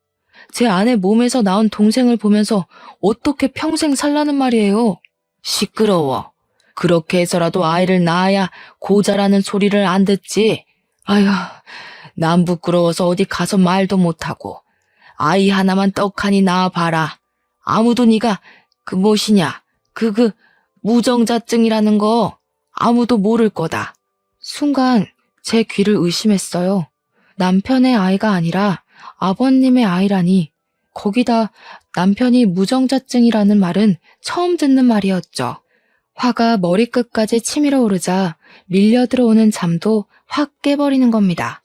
제 아내 몸에서 낳은 동생을 보면서 어떻게 평생 살라는 말이에요? 시끄러워. 그렇게 해서라도 아이를 낳아야 고자라는 소리를 안 듣지. 아휴, 난 부끄러워서 어디 가서 말도 못하고. 아이 하나만 떡하니 낳아봐라. 아무도 네가 그 무엇이냐, 무정자증이라는 거 아무도 모를 거다. 순간 제 귀를 의심했어요. 남편의 아이가 아니라 아버님의 아이라니. 거기다 남편이 무정자증이라는 말은 처음 듣는 말이었죠. 화가 머리끝까지 치밀어 오르자 밀려 들어오는 잠도 확 깨버리는 겁니다.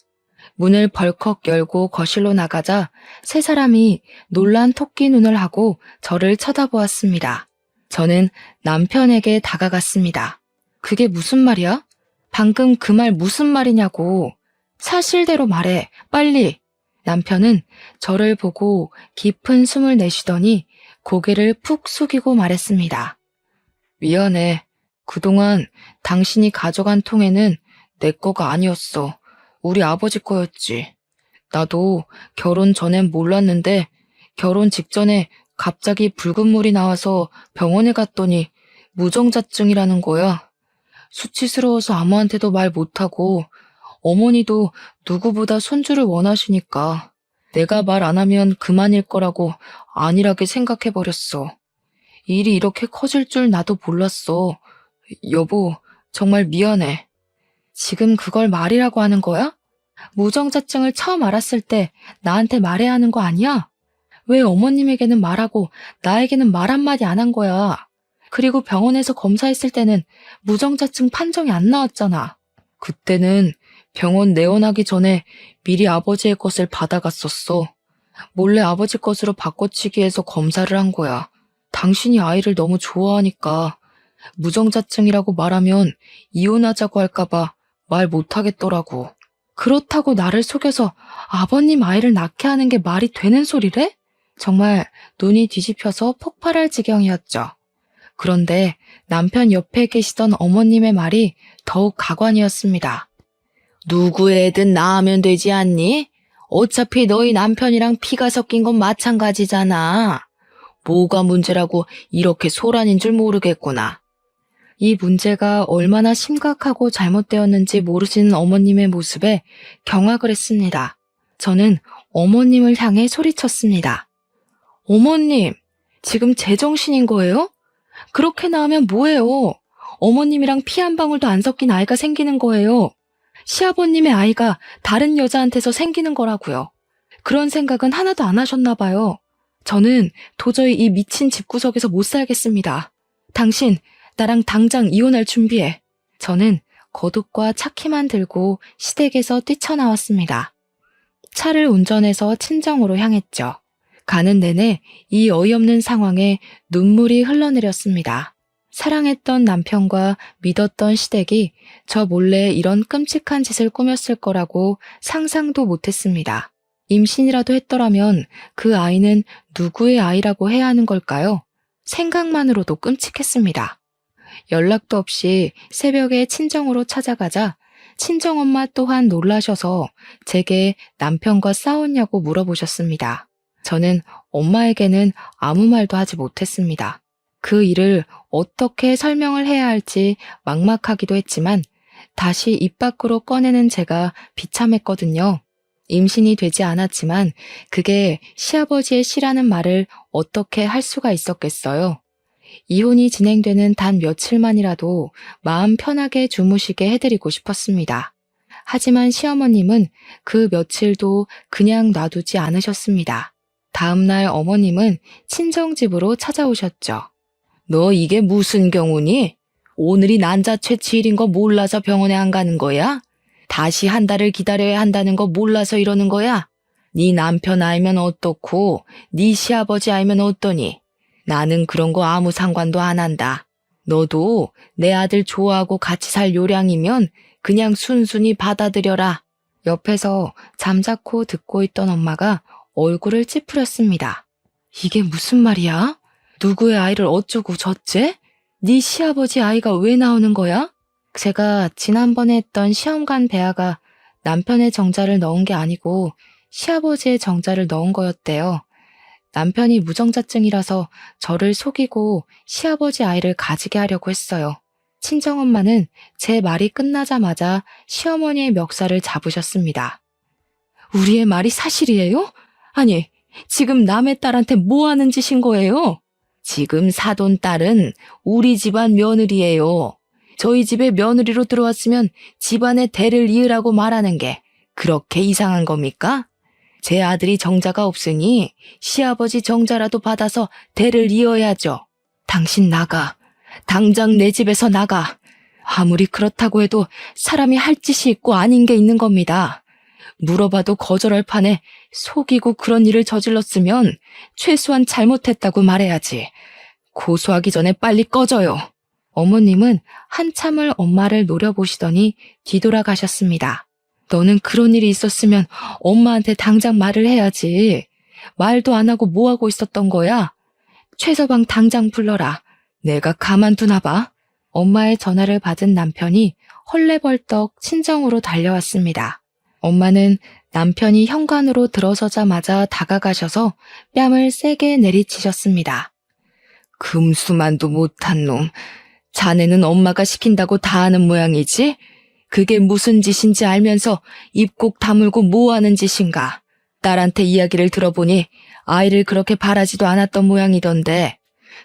문을 벌컥 열고 거실로 나가자 세 사람이 놀란 토끼 눈을 하고 저를 쳐다보았습니다. 저는 남편에게 다가갔습니다. 그게 무슨 말이야? 방금 그 말 무슨 말이냐고. 사실대로 말해, 빨리. 남편은 저를 보고 깊은 숨을 내쉬더니 고개를 푹 숙이고 말했습니다. 미안해. 그동안 당신이 가져간 통에는 내 거가 아니었어. 우리 아버지 거였지. 나도 결혼 전엔 몰랐는데 결혼 직전에 갑자기 붉은 물이 나와서 병원에 갔더니 무정자증이라는 거야. 수치스러워서 아무한테도 말 못하고 어머니도 누구보다 손주를 원하시니까 내가 말 안 하면 그만일 거라고 안일하게 생각해버렸어. 일이 이렇게 커질 줄 나도 몰랐어. 여보, 정말 미안해. 지금 그걸 말이라고 하는 거야? 무정자증을 처음 알았을 때 나한테 말해야 하는 거 아니야? 왜 어머님에게는 말하고 나에게는 말 한마디 안 한 거야? 그리고 병원에서 검사했을 때는 무정자증 판정이 안 나왔잖아. 그때는 병원 내원하기 전에 미리 아버지의 것을 받아갔었어. 몰래 아버지 것으로 바꿔치기 해서 검사를 한 거야. 당신이 아이를 너무 좋아하니까 무정자증이라고 말하면 이혼하자고 할까봐 말 못하겠더라고. 그렇다고 나를 속여서 아버님 아이를 낳게 하는 게 말이 되는 소리래? 정말 눈이 뒤집혀서 폭발할 지경이었죠. 그런데 남편 옆에 계시던 어머님의 말이 더욱 가관이었습니다. 누구 애든 낳으면 되지 않니? 어차피 너희 남편이랑 피가 섞인 건 마찬가지잖아. 뭐가 문제라고 이렇게 소란인 줄 모르겠구나. 이 문제가 얼마나 심각하고 잘못되었는지 모르시는 어머님의 모습에 경악을 했습니다. 저는 어머님을 향해 소리쳤습니다. 어머님, 지금 제정신인 거예요? 그렇게 나오면 뭐예요? 어머님이랑 피 한 방울도 안 섞인 아이가 생기는 거예요. 시아버님의 아이가 다른 여자한테서 생기는 거라고요. 그런 생각은 하나도 안 하셨나 봐요. 저는 도저히 이 미친 집구석에서 못 살겠습니다. 당신, 나랑 당장 이혼할 준비해. 저는 거독과 차키만 들고 시댁에서 뛰쳐나왔습니다. 차를 운전해서 친정으로 향했죠. 가는 내내 이 어이없는 상황에 눈물이 흘러내렸습니다. 사랑했던 남편과 믿었던 시댁이 저 몰래 이런 끔찍한 짓을 꾸몄을 거라고 상상도 못했습니다. 임신이라도 했더라면 그 아이는 누구의 아이라고 해야 하는 걸까요? 생각만으로도 끔찍했습니다. 연락도 없이 새벽에 친정으로 찾아가자 친정엄마 또한 놀라셔서 제게 남편과 싸웠냐고 물어보셨습니다. 저는 엄마에게는 아무 말도 하지 못했습니다. 그 일을 어떻게 설명을 해야 할지 막막하기도 했지만 다시 입 밖으로 꺼내는 제가 비참했거든요. 임신이 되지 않았지만 그게 시아버지의 시라는 말을 어떻게 할 수가 있었겠어요. 이혼이 진행되는 단 며칠만이라도 마음 편하게 주무시게 해드리고 싶었습니다. 하지만 시어머님은 그 며칠도 그냥 놔두지 않으셨습니다. 다음날 어머님은 친정집으로 찾아오셨죠. 너 이게 무슨 경우니? 오늘이 난자 채취일인 거 몰라서 병원에 안 가는 거야? 다시 한 달을 기다려야 한다는 거 몰라서 이러는 거야? 네 남편 알면 어떻고 네 시아버지 알면 어떠니? 나는 그런 거 아무 상관도 안 한다. 너도 내 아들 좋아하고 같이 살 요량이면 그냥 순순히 받아들여라. 옆에서 잠자코 듣고 있던 엄마가 얼굴을 찌푸렸습니다. 이게 무슨 말이야? 누구의 아이를 어쩌고 저째? 네 시아버지 아이가 왜 나오는 거야? 제가 지난번에 했던 시험관 배아가 남편의 정자를 넣은 게 아니고 시아버지의 정자를 넣은 거였대요. 남편이 무정자증이라서 저를 속이고 시아버지 아이를 가지게 하려고 했어요. 친정엄마는 제 말이 끝나자마자 시어머니의 멱살을 잡으셨습니다. 우리의 말이 사실이에요? 아니, 지금 남의 딸한테 뭐 하는 짓인 거예요? 지금 사돈 딸은 우리 집안 며느리예요. 저희 집에 며느리로 들어왔으면 집안의 대를 이으라고 말하는 게 그렇게 이상한 겁니까? 제 아들이 정자가 없으니 시아버지 정자라도 받아서 대를 이어야죠. 당신 나가. 당장 내 집에서 나가. 아무리 그렇다고 해도 사람이 할 짓이 있고 아닌 게 있는 겁니다. 물어봐도 거절할 판에 속이고 그런 일을 저질렀으면 최소한 잘못했다고 말해야지. 고소하기 전에 빨리 꺼져요. 어머님은 한참을 엄마를 노려보시더니 뒤돌아가셨습니다. 너는 그런 일이 있었으면 엄마한테 당장 말을 해야지. 말도 안 하고 뭐 하고 있었던 거야? 최서방 당장 불러라. 내가 가만두나 봐. 엄마의 전화를 받은 남편이 헐레벌떡 친정으로 달려왔습니다. 엄마는 남편이 현관으로 들어서자마자 다가가셔서 뺨을 세게 내리치셨습니다. 금수만도 못한 놈. 자네는 엄마가 시킨다고 다 하는 모양이지? 그게 무슨 짓인지 알면서 입 꼭 다물고 뭐 하는 짓인가? 딸한테 이야기를 들어보니 아이를 그렇게 바라지도 않았던 모양이던데.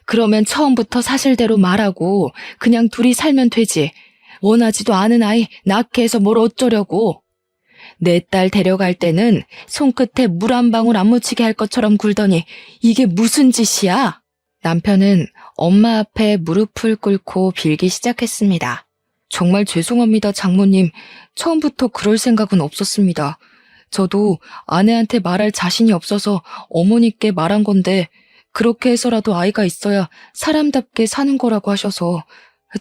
그러면 처음부터 사실대로 말하고 그냥 둘이 살면 되지. 원하지도 않은 아이 낳게 해서 뭘 어쩌려고. 내 딸 데려갈 때는 손끝에 물 한 방울 안 묻히게 할 것처럼 굴더니 이게 무슨 짓이야? 남편은 엄마 앞에 무릎을 꿇고 빌기 시작했습니다. 정말 죄송합니다, 장모님. 처음부터 그럴 생각은 없었습니다. 저도 아내한테 말할 자신이 없어서 어머니께 말한 건데 그렇게 해서라도 아이가 있어야 사람답게 사는 거라고 하셔서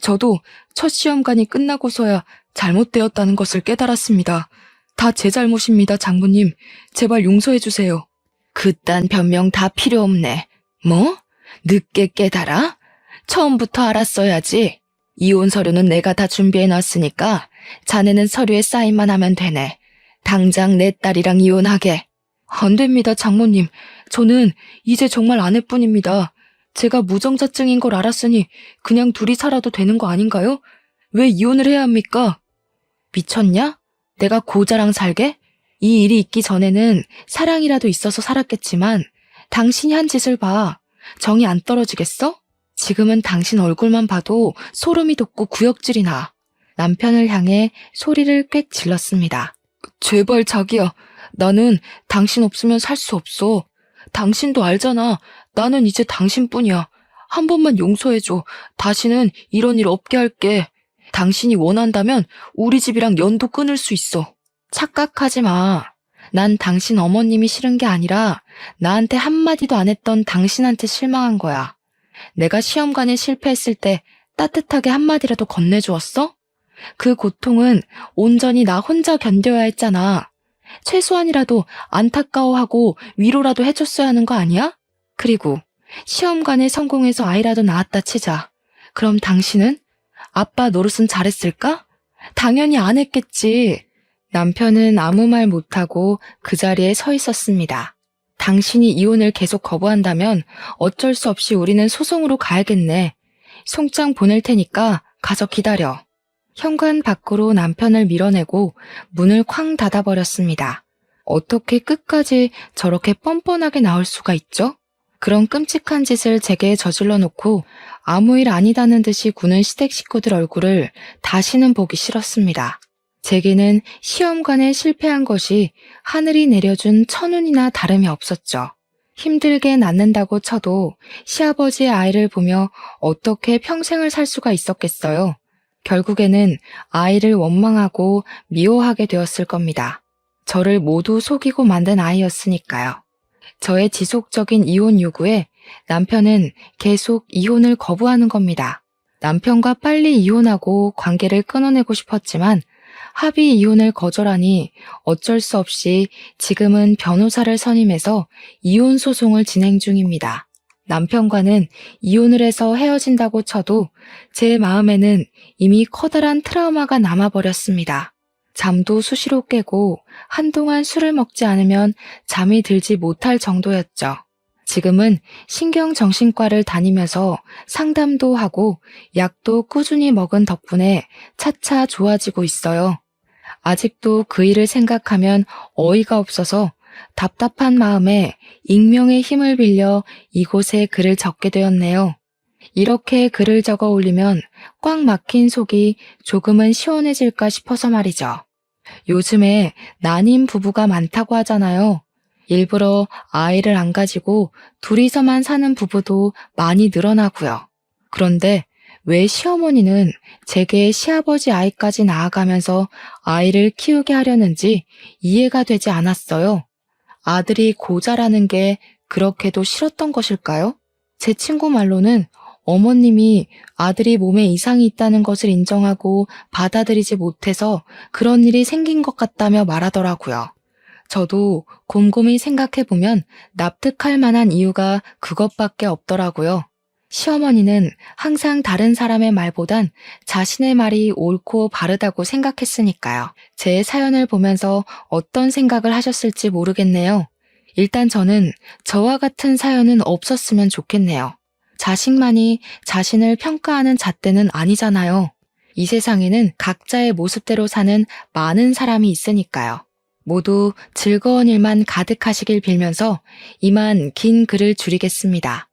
저도 첫 시험관이 끝나고서야 잘못되었다는 것을 깨달았습니다. 다 제 잘못입니다, 장모님. 제발 용서해 주세요. 그딴 변명 다 필요 없네. 뭐? 늦게 깨달아? 처음부터 알았어야지. 이혼 서류는 내가 다 준비해놨으니까 자네는 서류에 사인만 하면 되네. 당장 내 딸이랑 이혼하게. 안 됩니다, 장모님. 저는 이제 정말 아내뿐입니다. 제가 무정자증인 걸 알았으니 그냥 둘이 살아도 되는 거 아닌가요? 왜 이혼을 해야 합니까? 미쳤냐? 내가 고자랑 살게? 이 일이 있기 전에는 사랑이라도 있어서 살았겠지만 당신이 한 짓을 봐. 정이 안 떨어지겠어? 지금은 당신 얼굴만 봐도 소름이 돋고 구역질이 나. 남편을 향해 소리를 꽥 질렀습니다. 제발 자기야. 나는 당신 없으면 살 수 없어. 당신도 알잖아. 나는 이제 당신뿐이야. 한 번만 용서해줘. 다시는 이런 일 없게 할게. 당신이 원한다면 우리 집이랑 연도 끊을 수 있어. 착각하지 마. 난 당신 어머님이 싫은 게 아니라 나한테 한마디도 안 했던 당신한테 실망한 거야. 내가 시험관에 실패했을 때 따뜻하게 한마디라도 건네주었어? 그 고통은 온전히 나 혼자 견뎌야 했잖아. 최소한이라도 안타까워하고 위로라도 해줬어야 하는 거 아니야? 그리고 시험관에 성공해서 아이라도 낳았다 치자. 그럼 당신은? 아빠 노릇은 잘했을까? 당연히 안 했겠지. 남편은 아무 말 못하고 그 자리에 서 있었습니다. 당신이 이혼을 계속 거부한다면 어쩔 수 없이 우리는 소송으로 가야겠네. 송장 보낼 테니까 가서 기다려. 현관 밖으로 남편을 밀어내고 문을 쾅 닫아버렸습니다. 어떻게 끝까지 저렇게 뻔뻔하게 나올 수가 있죠? 그런 끔찍한 짓을 제게 저질러 놓고 아무 일 아니다는 듯이 구는 시댁 식구들 얼굴을 다시는 보기 싫었습니다. 제게는 시험관에 실패한 것이 하늘이 내려준 천운이나 다름이 없었죠. 힘들게 낳는다고 쳐도 시아버지의 아이를 보며 어떻게 평생을 살 수가 있었겠어요. 결국에는 아이를 원망하고 미워하게 되었을 겁니다. 저를 모두 속이고 만든 아이였으니까요. 저의 지속적인 이혼 요구에 남편은 계속 이혼을 거부하는 겁니다. 남편과 빨리 이혼하고 관계를 끊어내고 싶었지만 합의 이혼을 거절하니 어쩔 수 없이 지금은 변호사를 선임해서 이혼 소송을 진행 중입니다. 남편과는 이혼을 해서 헤어진다고 쳐도 제 마음에는 이미 커다란 트라우마가 남아버렸습니다. 잠도 수시로 깨고 한동안 술을 먹지 않으면 잠이 들지 못할 정도였죠. 지금은 신경정신과를 다니면서 상담도 하고 약도 꾸준히 먹은 덕분에 차차 좋아지고 있어요. 아직도 그 일을 생각하면 어이가 없어서 답답한 마음에 익명의 힘을 빌려 이곳에 글을 적게 되었네요. 이렇게 글을 적어 올리면 꽉 막힌 속이 조금은 시원해질까 싶어서 말이죠. 요즘에 난임 부부가 많다고 하잖아요. 일부러 아이를 안 가지고 둘이서만 사는 부부도 많이 늘어나고요. 그런데 왜 시어머니는 제게 시아버지 아이까지 낳아가면서 아이를 키우게 하려는지 이해가 되지 않았어요. 아들이 고자라는 게 그렇게도 싫었던 것일까요? 제 친구 말로는 어머님이 아들이 몸에 이상이 있다는 것을 인정하고 받아들이지 못해서 그런 일이 생긴 것 같다며 말하더라고요. 저도 곰곰이 생각해보면 납득할 만한 이유가 그것밖에 없더라고요. 시어머니는 항상 다른 사람의 말보단 자신의 말이 옳고 바르다고 생각했으니까요. 제 사연을 보면서 어떤 생각을 하셨을지 모르겠네요. 일단 저는 저와 같은 사연은 없었으면 좋겠네요. 자식만이 자신을 평가하는 잣대는 아니잖아요. 이 세상에는 각자의 모습대로 사는 많은 사람이 있으니까요. 모두 즐거운 일만 가득하시길 빌면서 이만 긴 글을 줄이겠습니다.